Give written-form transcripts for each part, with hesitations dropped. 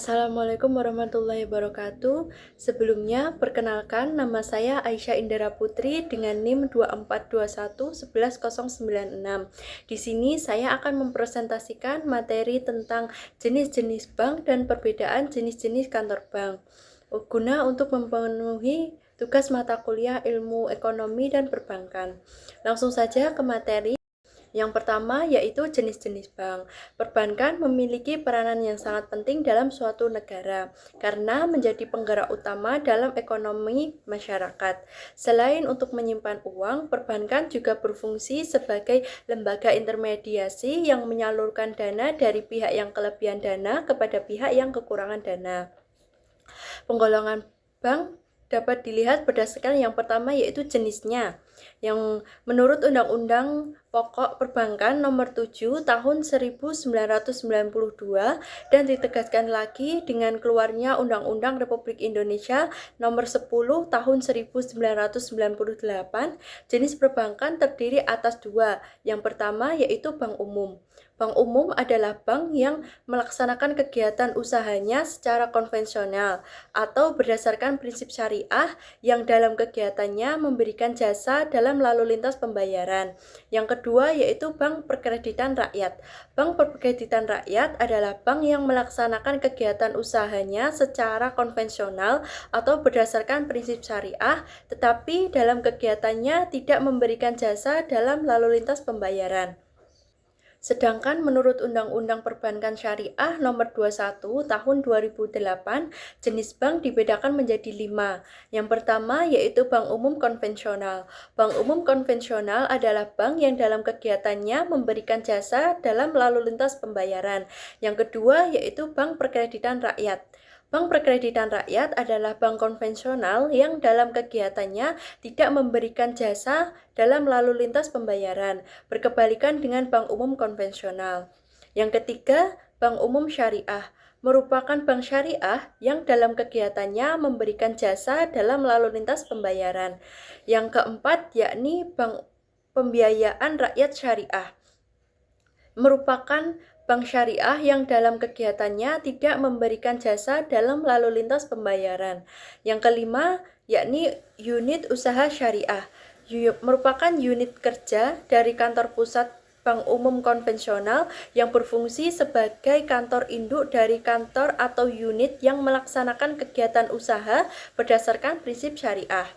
Assalamualaikum warahmatullahi wabarakatuh. Sebelumnya, perkenalkan nama saya Aisyah Indra Putri dengan NIM 2421119096. Di sini saya akan mempresentasikan materi tentang jenis-jenis bank dan perbedaan jenis-jenis kantor bank, guna untuk memenuhi tugas mata kuliah ilmu ekonomi dan perbankan. Langsung saja ke materi. Yang pertama yaitu jenis-jenis bank. Perbankan memiliki peranan yang sangat penting dalam suatu negara karena menjadi penggerak utama dalam ekonomi masyarakat. Selain untuk menyimpan uang, perbankan juga berfungsi sebagai lembaga intermediasi yang menyalurkan dana dari pihak yang kelebihan dana kepada pihak yang kekurangan dana. Penggolongan bank dapat dilihat berdasarkan yang pertama yaitu jenisnya, yang menurut Undang-Undang Pokok Perbankan Nomor 7 Tahun 1992 dan ditegaskan lagi dengan keluarnya Undang-Undang Republik Indonesia Nomor 10 Tahun 1998, jenis perbankan terdiri atas dua. Yang pertama yaitu bank umum. Bank umum adalah bank yang melaksanakan kegiatan usahanya secara konvensional atau berdasarkan prinsip syariah yang dalam kegiatannya memberikan jasa dalam lalu lintas pembayaran. Yang kedua yaitu bank perkreditan rakyat. Bank perkreditan rakyat adalah bank yang melaksanakan kegiatan usahanya secara konvensional atau berdasarkan prinsip syariah, tetapi dalam kegiatannya tidak memberikan jasa dalam lalu lintas pembayaran. Sedangkan menurut Undang-Undang Perbankan Syariah Nomor 21 Tahun 2008, jenis bank dibedakan menjadi 5. Yang pertama yaitu bank umum konvensional. Bank umum konvensional adalah bank yang dalam kegiatannya memberikan jasa dalam lalu lintas pembayaran. Yang kedua yaitu bank perkreditan rakyat. Bank perkreditan rakyat adalah bank konvensional yang dalam kegiatannya tidak memberikan jasa dalam lalu lintas pembayaran, berkebalikan dengan bank umum konvensional. Yang ketiga, bank umum syariah merupakan bank syariah yang dalam kegiatannya memberikan jasa dalam lalu lintas pembayaran. Yang keempat, yakni bank pembiayaan rakyat syariah merupakan bank syariah yang dalam kegiatannya tidak memberikan jasa dalam lalu lintas pembayaran. Yang kelima, yakni unit usaha syariah, merupakan unit kerja dari kantor pusat bank umum konvensional yang berfungsi sebagai kantor induk dari kantor atau unit yang melaksanakan kegiatan usaha berdasarkan prinsip syariah.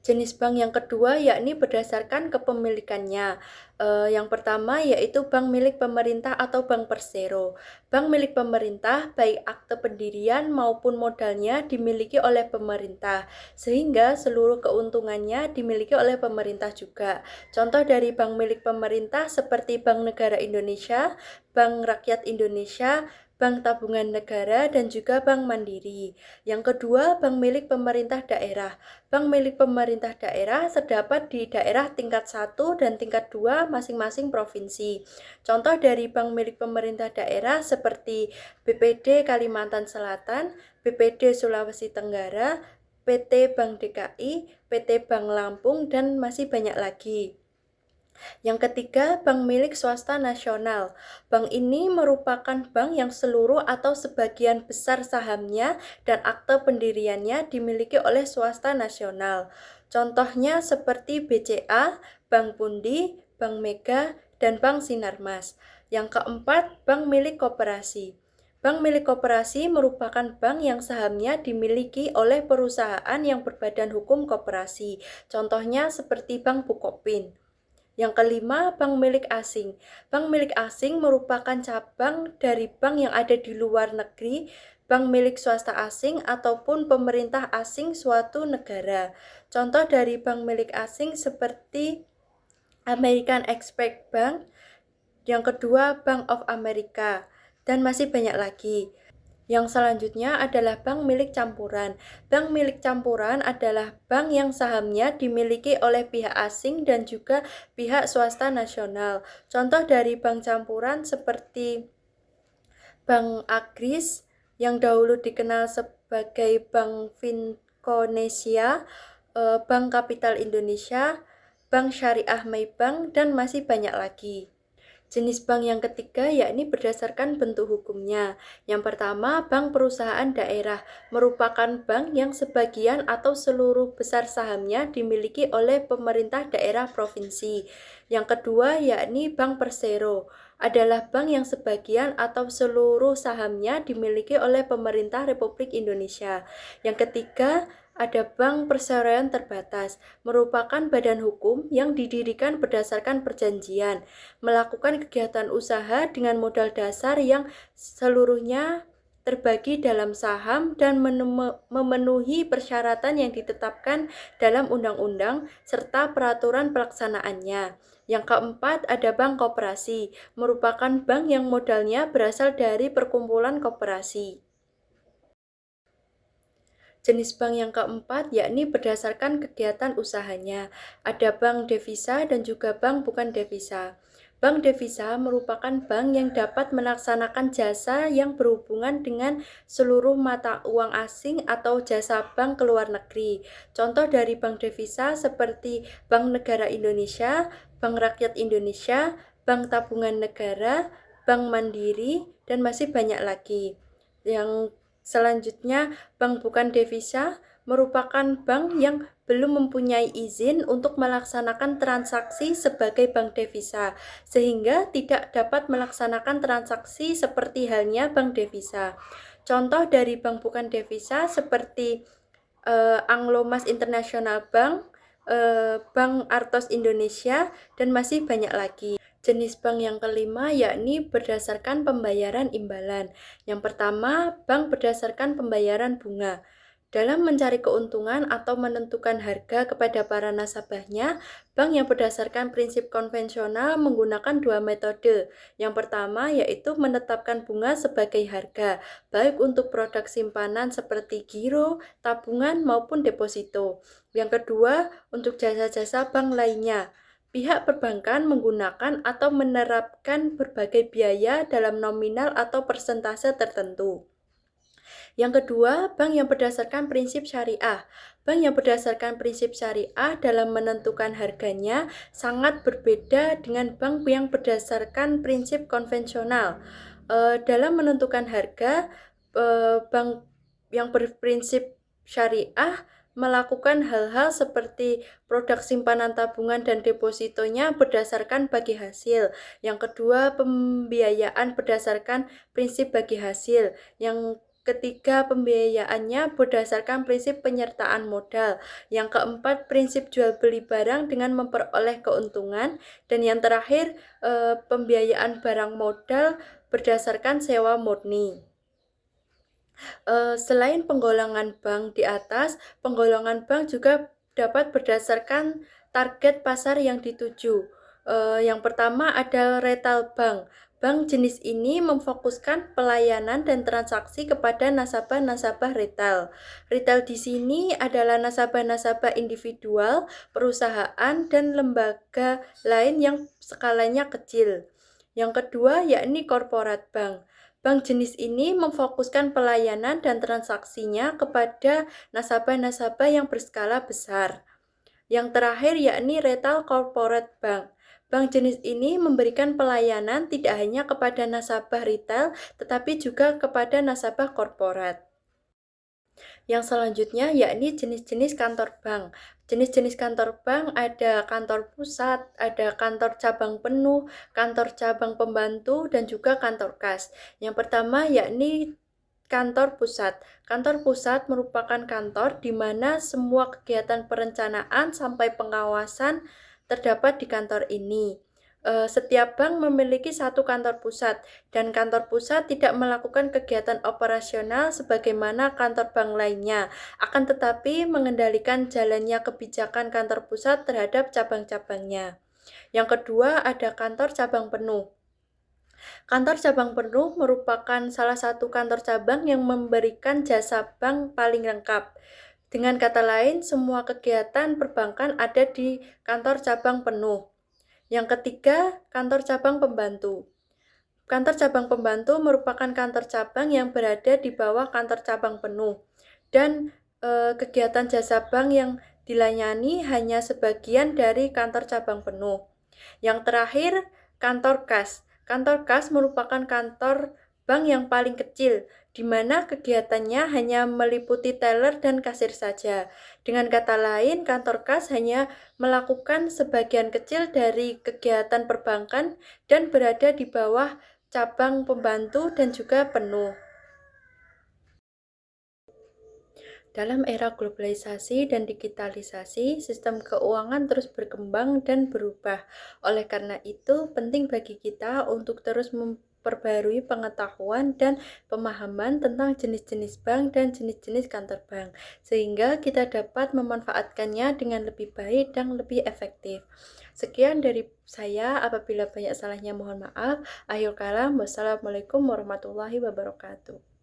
Jenis bank yang kedua yakni berdasarkan kepemilikannya. Yang pertama yaitu bank milik pemerintah atau bank persero. Bank milik pemerintah baik akte pendirian maupun modalnya dimiliki oleh pemerintah, sehingga seluruh keuntungannya dimiliki oleh pemerintah juga. Contoh dari bank milik pemerintah seperti Bank Negara Indonesia, Bank Rakyat Indonesia, Bank Tabungan Negara, dan juga Bank Mandiri. Yang kedua, bank milik pemerintah daerah. Bank milik pemerintah daerah terdapat di daerah tingkat 1 dan tingkat 2 masing-masing provinsi. Contoh dari bank milik pemerintah daerah seperti BPD Kalimantan Selatan, BPD Sulawesi Tenggara, PT Bank DKI, PT Bank Lampung, dan masih banyak lagi. Yang ketiga, bank milik swasta nasional. Bank ini merupakan bank yang seluruh atau sebagian besar sahamnya dan akte pendiriannya dimiliki oleh swasta nasional. Contohnya seperti BCA, Bank Pundi, Bank Mega, dan Bank Sinarmas. Yang keempat, bank milik koperasi. Bank milik koperasi merupakan bank yang sahamnya dimiliki oleh perusahaan yang berbadan hukum koperasi. Contohnya seperti Bank Bukopin. Yang kelima, bank milik asing. Bank milik asing merupakan cabang dari bank yang ada di luar negeri, bank milik swasta asing ataupun pemerintah asing suatu negara. Contoh dari bank milik asing seperti American Express Bank, yang kedua Bank of America, dan masih banyak lagi. Yang selanjutnya adalah bank milik campuran. Bank milik campuran adalah bank yang sahamnya dimiliki oleh pihak asing dan juga pihak swasta nasional. Contoh dari bank campuran seperti Bank Agris yang dahulu dikenal sebagai Bank Finkonesia, Bank Kapital Indonesia, Bank Syariah Maybank, dan masih banyak lagi. Jenis bank yang ketiga yakni berdasarkan bentuk hukumnya. Yang pertama, bank perusahaan daerah merupakan bank yang sebagian atau seluruh besar sahamnya dimiliki oleh pemerintah daerah provinsi. Yang kedua yakni bank persero adalah bank yang sebagian atau seluruh sahamnya dimiliki oleh pemerintah Republik Indonesia. Yang ketiga, ada bank perseroan terbatas, merupakan badan hukum yang didirikan berdasarkan perjanjian, melakukan kegiatan usaha dengan modal dasar yang seluruhnya terbagi dalam saham dan memenuhi persyaratan yang ditetapkan dalam undang-undang serta peraturan pelaksanaannya. Yang keempat, ada bank koperasi, merupakan bank yang modalnya berasal dari perkumpulan koperasi. Jenis bank yang keempat yakni berdasarkan kegiatan usahanya. Ada bank devisa dan juga bank bukan devisa. Bank devisa merupakan bank yang dapat melaksanakan jasa yang berhubungan dengan seluruh mata uang asing atau jasa bank ke luar negeri. Contoh dari bank devisa seperti Bank Negara Indonesia, Bank Rakyat Indonesia, Bank Tabungan Negara, Bank Mandiri, dan masih banyak lagi. Yang selanjutnya, bank bukan devisa merupakan bank yang belum mempunyai izin untuk melaksanakan transaksi sebagai bank devisa, sehingga tidak dapat melaksanakan transaksi seperti halnya bank devisa. Contoh dari bank bukan devisa seperti Anglo-Mas International Bank, Bank Artos Indonesia, dan masih banyak lagi. Jenis bank yang kelima yakni berdasarkan pembayaran imbalan. Yang pertama, bank berdasarkan pembayaran bunga. Dalam mencari keuntungan atau menentukan harga kepada para nasabahnya, bank yang berdasarkan prinsip konvensional menggunakan dua metode. Yang pertama yaitu menetapkan bunga sebagai harga, baik untuk produk simpanan seperti giro, tabungan, maupun deposito. Yang kedua, untuk jasa-jasa bank lainnya. Pihak perbankan menggunakan atau menerapkan berbagai biaya dalam nominal atau persentase tertentu. Yang kedua, bank yang berdasarkan prinsip syariah. Bank yang berdasarkan prinsip syariah dalam menentukan harganya sangat berbeda dengan bank yang berdasarkan prinsip konvensional. Dalam menentukan harga, bank yang berprinsip syariah melakukan hal-hal seperti produk simpanan tabungan dan depositonya berdasarkan bagi hasil. Yang kedua, pembiayaan berdasarkan prinsip bagi hasil. Yang ketiga, pembiayaannya berdasarkan prinsip penyertaan modal. Yang keempat, prinsip jual beli barang dengan memperoleh keuntungan. Dan yang terakhir, pembiayaan barang modal berdasarkan sewa murni. Selain penggolongan bank di atas, penggolongan bank juga dapat berdasarkan target pasar yang dituju. Yang pertama ada retail bank. Bank jenis ini memfokuskan pelayanan dan transaksi kepada nasabah-nasabah retail. Retail di sini adalah nasabah-nasabah individual, perusahaan, dan lembaga lain yang skalanya kecil. Yang kedua yakni corporate bank. Bank jenis ini memfokuskan pelayanan dan transaksinya kepada nasabah-nasabah yang berskala besar. Yang terakhir yakni retail corporate bank. Bank jenis ini memberikan pelayanan tidak hanya kepada nasabah retail, tetapi juga kepada nasabah korporat. Yang selanjutnya yakni jenis-jenis kantor bank. Jenis-jenis kantor bank ada kantor pusat, ada kantor cabang penuh, kantor cabang pembantu, dan juga kantor kas. Yang pertama yakni kantor pusat. Kantor pusat merupakan kantor di mana semua kegiatan perencanaan sampai pengawasan terdapat di kantor ini. Setiap bank memiliki satu kantor pusat, dan kantor pusat tidak melakukan kegiatan operasional sebagaimana kantor bank lainnya, akan tetapi mengendalikan jalannya kebijakan kantor pusat terhadap cabang-cabangnya. Yang kedua, ada kantor cabang penuh. Kantor cabang penuh merupakan salah satu kantor cabang yang memberikan jasa bank paling lengkap. Dengan kata lain, semua kegiatan perbankan ada di kantor cabang penuh. Yang ketiga, kantor cabang pembantu. Kantor cabang pembantu merupakan kantor cabang yang berada di bawah kantor cabang penuh. Dan kegiatan jasa bank yang dilayani hanya sebagian dari kantor cabang penuh. Yang terakhir, Kantor kas. Kantor kas merupakan kantor bank yang paling kecil, di mana kegiatannya hanya meliputi teller dan kasir saja. Dengan kata lain, kantor kas hanya melakukan sebagian kecil dari kegiatan perbankan dan berada di bawah cabang pembantu dan juga penuh. Dalam era globalisasi dan digitalisasi, sistem keuangan terus berkembang dan berubah. Oleh karena itu, penting bagi kita untuk terus memperbarui pengetahuan dan pemahaman tentang jenis-jenis bank dan jenis-jenis kantor bank, sehingga kita dapat memanfaatkannya dengan lebih baik dan lebih efektif. Sekian dari saya, apabila banyak salahnya mohon maaf. Akhir kalam, wassalamualaikum warahmatullahi wabarakatuh.